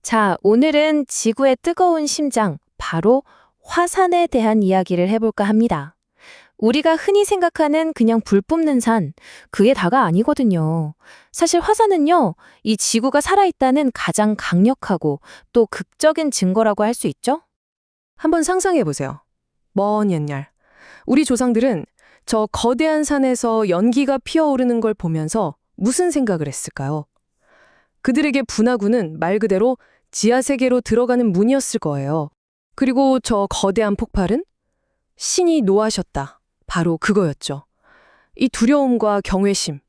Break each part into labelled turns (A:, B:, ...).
A: 자, 오늘은 지구의 뜨거운 심장, 바로 화산에 대한 이야기를 해볼까 합니다. 우리가 흔히 생각하는 그냥 불 뿜는 산, 그게 다가 아니거든요. 사실 화산은요, 이 지구가 살아있다는 가장 강력하고 또 극적인 증거라고 할 수 있죠?
B: 한번 상상해 보세요. 먼 옛날, 우리 조상들은 저 거대한 산에서 연기가 피어오르는 걸 보면서 무슨 생각을 했을까요? 그들에게 분화구는 말 그대로 지하세계로 들어가는 문이었을 거예요. 그리고 저 거대한 폭발은 신이 노하셨다. 바로 그거였죠. 이 두려움과 경외심,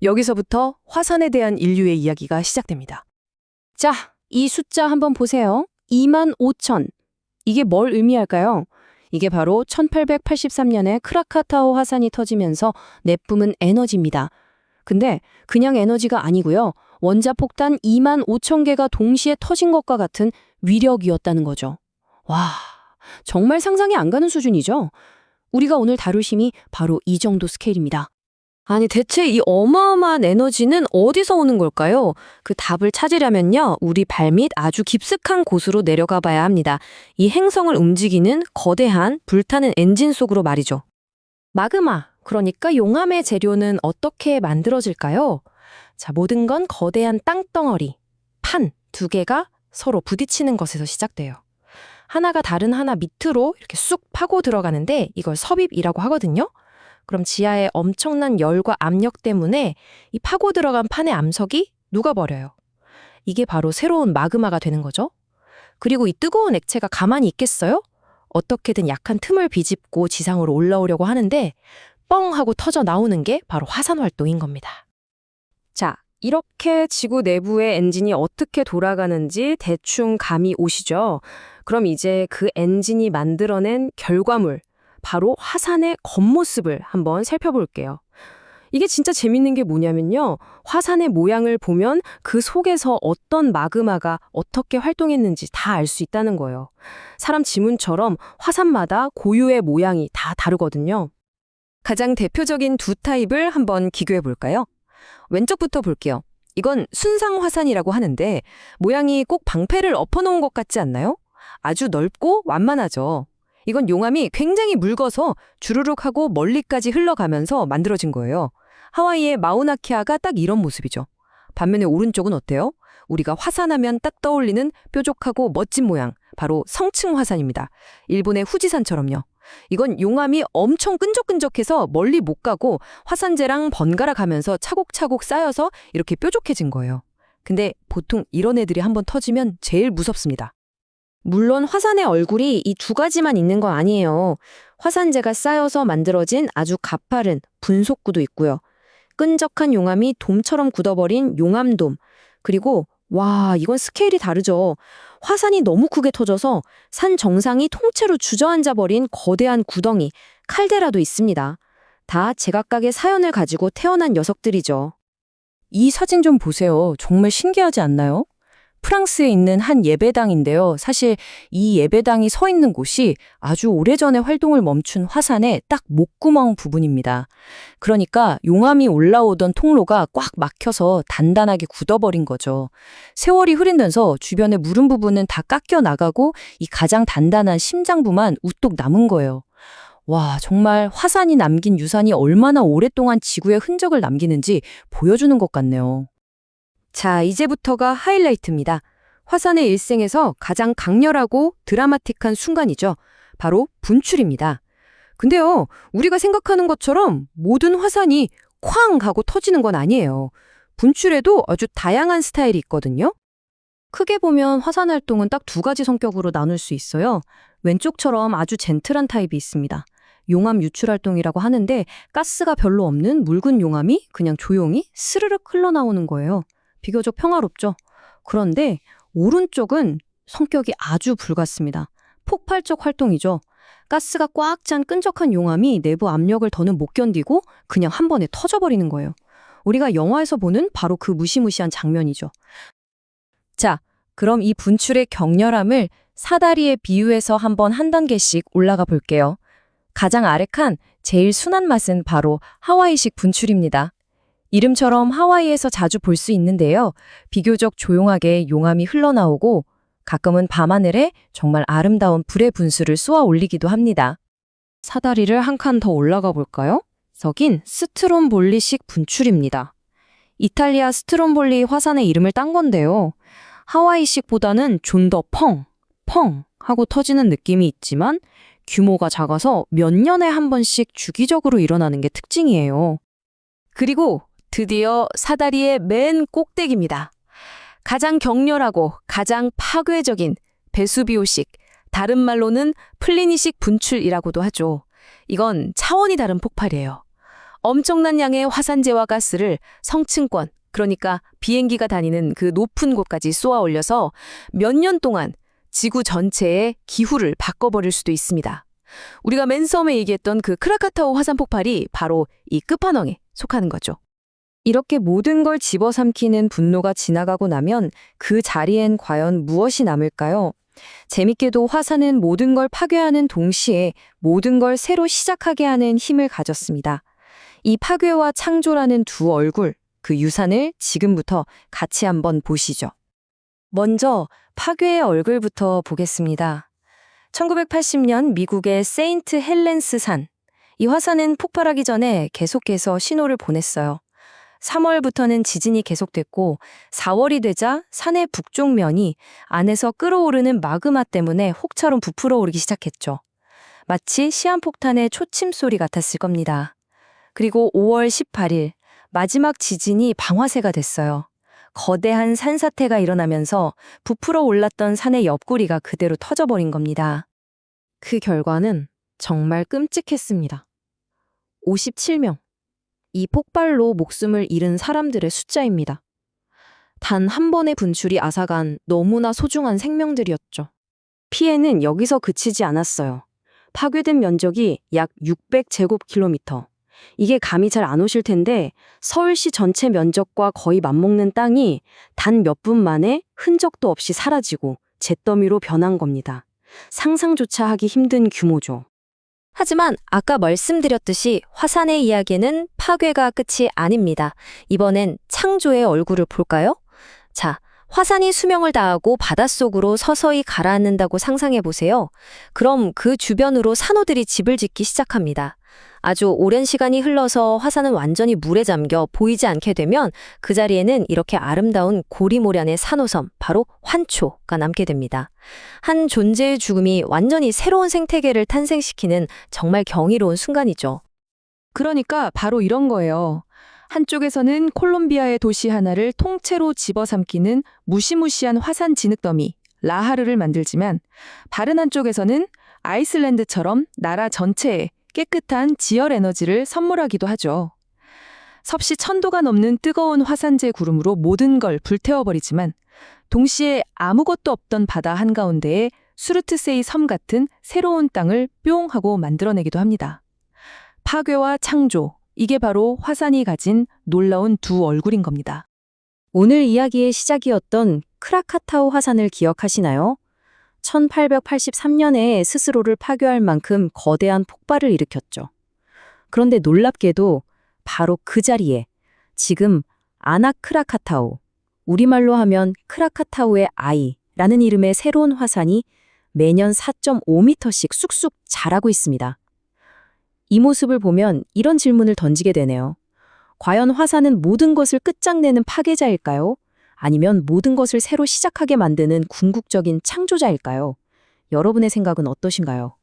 B: 여기서부터 화산에 대한 인류의 이야기가 시작됩니다.
A: 자, 이 숫자 한번 보세요. 2만 5천. 이게 뭘 의미할까요? 이게 바로 1883년에 크라카타오 화산이 터지면서 내뿜은 에너지입니다. 근데 그냥 에너지가 아니고요. 원자폭탄 2만 5천 개가 동시에 터진 것과 같은 위력이었다는 거죠. 와, 정말 상상이 안 가는 수준이죠? 우리가 오늘 다룰 힘이 바로 이 정도 스케일입니다. 아니, 대체 이 어마어마한 에너지는 어디서 오는 걸까요? 그 답을 찾으려면요, 우리 발밑 아주 깊숙한 곳으로 내려가 봐야 합니다. 이 행성을 움직이는 거대한 불타는 엔진 속으로 말이죠. 마그마, 그러니까 용암의 재료는 어떻게 만들어질까요? 자, 모든 건 거대한 땅덩어리, 판 두 개가 서로 부딪히는 것에서 시작돼요. 하나가 다른 하나 밑으로 이렇게 쑥 파고 들어가는데 이걸 섭입이라고 하거든요. 그럼 지하의 엄청난 열과 압력 때문에 이 파고 들어간 판의 암석이 녹아버려요. 이게 바로 새로운 마그마가 되는 거죠. 그리고 이 뜨거운 액체가 가만히 있겠어요? 어떻게든 약한 틈을 비집고 지상으로 올라오려고 하는데 뻥 하고 터져 나오는 게 바로 화산 활동인 겁니다. 자, 이렇게 지구 내부의 엔진이 어떻게 돌아가는지 대충 감이 오시죠? 그럼 이제 그 엔진이 만들어낸 결과물, 바로 화산의 겉모습을 한번 살펴볼게요. 이게 진짜 재밌는 게 뭐냐면요. 화산의 모양을 보면 그 속에서 어떤 마그마가 어떻게 활동했는지 다 알 수 있다는 거예요. 사람 지문처럼 화산마다 고유의 모양이 다 다르거든요. 가장 대표적인 두 타입을 한번 기교해 볼까요? 왼쪽부터 볼게요. 이건 순상 화산이라고 하는데 모양이 꼭 방패를 엎어놓은 것 같지 않나요? 아주 넓고 완만하죠. 이건 용암이 굉장히 묽어서 주르륵 하고 멀리까지 흘러가면서 만들어진 거예요. 하와이의 마우나케아가 딱 이런 모습이죠. 반면에 오른쪽은 어때요? 우리가 화산하면 딱 떠올리는 뾰족하고 멋진 모양, 바로 성층 화산입니다. 일본의 후지산처럼요. 이건 용암이 엄청 끈적끈적해서 멀리 못 가고 화산재랑 번갈아 가면서 차곡차곡 쌓여서 이렇게 뾰족해진 거예요. 근데 보통 이런 애들이 한번 터지면 제일 무섭습니다. 물론 화산의 얼굴이 이 두 가지만 있는 건 아니에요. 화산재가 쌓여서 만들어진 아주 가파른 분속구도 있고요. 끈적한 용암이 돔처럼 굳어버린 용암돔. 그리고 와, 이건 스케일이 다르죠. 화산이 너무 크게 터져서 산 정상이 통째로 주저앉아버린 거대한 구덩이, 칼데라도 있습니다. 다 제각각의 사연을 가지고 태어난 녀석들이죠.
B: 이 사진 좀 보세요. 정말 신기하지 않나요? 프랑스에 있는 한 예배당인데요. 사실 이 예배당이 서 있는 곳이 아주 오래전에 활동을 멈춘 화산의 딱 목구멍 부분입니다. 그러니까 용암이 올라오던 통로가 꽉 막혀서 단단하게 굳어버린 거죠. 세월이 흐르면서 주변의 무른 부분은 다 깎여 나가고 이 가장 단단한 심장부만 우뚝 남은 거예요. 와, 정말 화산이 남긴 유산이 얼마나 오랫동안 지구에 흔적을 남기는지 보여주는 것 같네요.
A: 자, 이제부터가 하이라이트입니다. 화산의 일생에서 가장 강렬하고 드라마틱한 순간이죠. 바로 분출입니다. 근데요, 우리가 생각하는 것처럼 모든 화산이 쾅 하고 터지는 건 아니에요. 분출에도 아주 다양한 스타일이 있거든요. 크게 보면 화산 활동은 딱 두 가지 성격으로 나눌 수 있어요. 왼쪽처럼 아주 젠틀한 타입이 있습니다. 용암 유출 활동이라고 하는데 가스가 별로 없는 묽은 용암이 그냥 조용히 스르륵 흘러나오는 거예요. 비교적 평화롭죠. 그런데 오른쪽은 성격이 아주 불같습니다. 폭발적 활동이죠. 가스가 꽉 찬 끈적한 용암이 내부 압력을 더는 못 견디고 그냥 한 번에 터져버리는 거예요. 우리가 영화에서 보는 바로 그 무시무시한 장면이죠. 자, 그럼 이 분출의 격렬함을 사다리에 비유해서 한번 한 단계씩 올라가 볼게요. 가장 아래 칸, 제일 순한 맛은 바로 하와이식 분출입니다.
B: 이름처럼 하와이에서 자주 볼 수 있는데요. 비교적 조용하게 용암이 흘러나오고 가끔은 밤하늘에 정말 아름다운 불의 분수를 쏘아 올리기도 합니다.
A: 사다리를 한 칸 더 올라가 볼까요? 여긴 스트롬볼리식 분출입니다. 이탈리아 스트롬볼리 화산의 이름을 딴 건데요. 하와이식보다는 좀 더 펑 하고 터지는 느낌이 있지만 규모가 작아서 몇 년에 한 번씩 주기적으로 일어나는 게 특징이에요. 그리고 드디어 사다리의 맨 꼭대기입니다. 가장 격렬하고 가장 파괴적인 베수비오식, 다른 말로는 플리니식 분출이라고도 하죠. 이건 차원이 다른 폭발이에요. 엄청난 양의 화산재와 가스를 성층권, 그러니까 비행기가 다니는 그 높은 곳까지 쏘아 올려서 몇 년 동안 지구 전체의 기후를 바꿔버릴 수도 있습니다. 우리가 맨 처음에 얘기했던 그 크라카타오 화산 폭발이 바로 이 끝판왕에 속하는 거죠.
B: 이렇게 모든 걸 집어삼키는 분노가 지나가고 나면 그 자리엔 과연 무엇이 남을까요? 재밌게도 화산은 모든 걸 파괴하는 동시에 모든 걸 새로 시작하게 하는 힘을 가졌습니다. 이 파괴와 창조라는 두 얼굴, 그 유산을 지금부터 같이 한번 보시죠. 먼저 파괴의 얼굴부터 보겠습니다. 1980년 미국의 세인트 헬렌스 산. 이 화산은 폭발하기 전에 계속해서 신호를 보냈어요. 3월부터는 지진이 계속됐고 4월이 되자 산의 북쪽 면이 안에서 끓어오르는 마그마 때문에 혹처럼 부풀어 오르기 시작했죠. 마치 시한폭탄의 초침 소리 같았을 겁니다. 그리고 5월 18일 마지막 지진이 방화세가 됐어요. 거대한 산사태가 일어나면서 부풀어 올랐던 산의 옆구리가 그대로 터져버린 겁니다.
A: 그 결과는 정말 끔찍했습니다. 57명. 이 폭발로 목숨을 잃은 사람들의 숫자입니다. 단 한 번의 분출이 앗아간 너무나 소중한 생명들이었죠.
B: 피해는 여기서 그치지 않았어요. 파괴된 면적이 약 600제곱킬로미터. 이게 감이 잘 안 오실 텐데 서울시 전체 면적과 거의 맞먹는 땅이 단 몇 분 만에 흔적도 없이 사라지고 잿더미로 변한 겁니다. 상상조차 하기 힘든 규모죠.
C: 하지만 아까 말씀드렸듯이 화산의 이야기는 파괴가 끝이 아닙니다. 이번엔 창조의 얼굴을 볼까요? 자, 화산이 수명을 다하고 바닷속으로 서서히 가라앉는다고 상상해 보세요. 그럼 그 주변으로 산호들이 집을 짓기 시작합니다. 아주 오랜 시간이 흘러서 화산은 완전히 물에 잠겨 보이지 않게 되면 그 자리에는 이렇게 아름다운 고리모란의 산호섬, 바로 환초가 남게 됩니다. 한 존재의 죽음이 완전히 새로운 생태계를 탄생시키는 정말 경이로운 순간이죠.
D: 그러니까 바로 이런 거예요. 한쪽에서는 콜롬비아의 도시 하나를 통째로 집어삼키는 무시무시한 화산 진흙더미, 라하르를 만들지만 다른 한쪽에서는 아이슬란드처럼 나라 전체에 깨끗한 지열 에너지를 선물하기도 하죠. 섭씨 1000도가 넘는 뜨거운 화산재 구름으로 모든 걸 불태워버리지만 동시에 아무것도 없던 바다 한가운데에 수르트세이 섬 같은 새로운 땅을 뿅 하고 만들어내기도 합니다. 파괴와 창조, 이게 바로 화산이 가진 놀라운 두 얼굴인 겁니다.
B: 오늘 이야기의 시작이었던 크라카타오 화산을 기억하시나요? 1883년에 스스로를 파괴할 만큼 거대한 폭발을 일으켰죠. 그런데 놀랍게도 바로 그 자리에 지금 아나크라카타오, 우리말로 하면 크라카타오의 아이라는 이름의 새로운 화산이 매년 4.5m씩 쑥쑥 자라고 있습니다. 이 모습을 보면 이런 질문을 던지게 되네요. 과연 화산은 모든 것을 끝장내는 파괴자일까요? 아니면 모든 것을 새로 시작하게 만드는 궁극적인 창조자일까요? 여러분의 생각은 어떠신가요?